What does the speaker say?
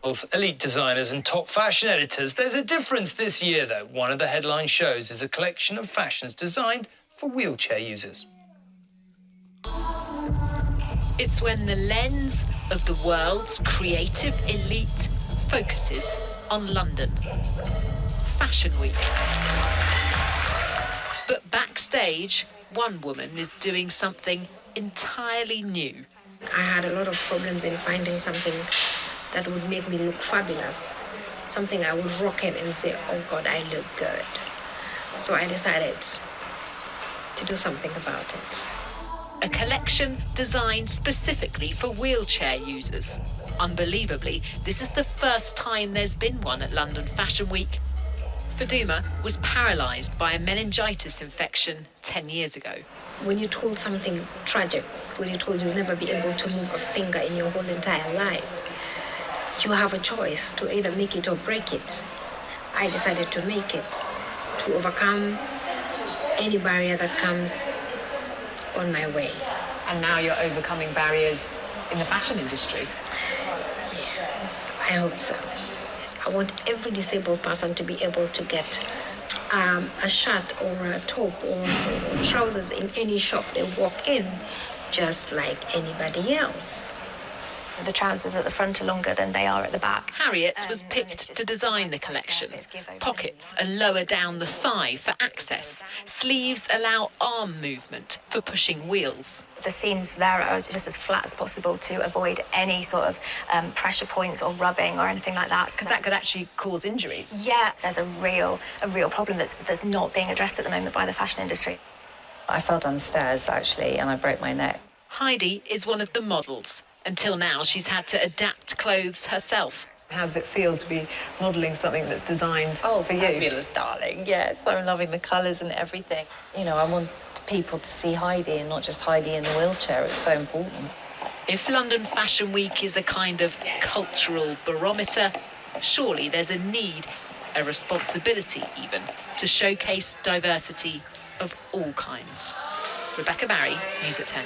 Elite designers and top fashion editors. There's a difference this year, though. One of the headline shows is a collection of fashions designed for wheelchair users. It's when the lens of the world's creative elite focuses on London. Fashion Week. But backstage, one woman is doing something entirely new. I had a lot of problems in finding something that would make me look fabulous, something I would rock in and say, oh God, I look good. So I decided to do something about it. A collection designed specifically for wheelchair users. Unbelievably, this is the first time there's been one at London Fashion Week. Faadumo was paralysed by a meningitis infection 10 years ago. When you're told something tragic, when you're told you'll never be able to move a finger in your whole entire life, you have a choice to either make it or break it. I decided to make it, to overcome any barrier that comes on my way. And now you're overcoming barriers in the fashion industry. Yeah, I hope so. I want every disabled person to be able to get a shirt or a top or trousers in any shop they walk in, just like anybody else. The trousers at the front are longer than they are at the back. Harriet was picked to design the collection. Pockets are lower down the thigh for access. Sleeves allow arm movement for pushing wheels. The seams there are just as flat as possible to avoid any sort of pressure points or rubbing or anything like that. Because that could actually cause injuries. Yeah, there's a real problem that's not being addressed at the moment by the fashion industry. I fell down the stairs, actually, and I broke my neck. Heidi is one of the models. Until now, she's had to adapt clothes herself. How does it feel to be modelling something that's designed for you? Fabulous, darling. Yes, I'm loving the colours and everything. You know, I want people to see Heidi and not just Heidi in the wheelchair. It's so important. If London Fashion Week is a kind of cultural barometer, surely there's a need, a responsibility even, to showcase diversity of all kinds. Rebecca Barry, News at 10.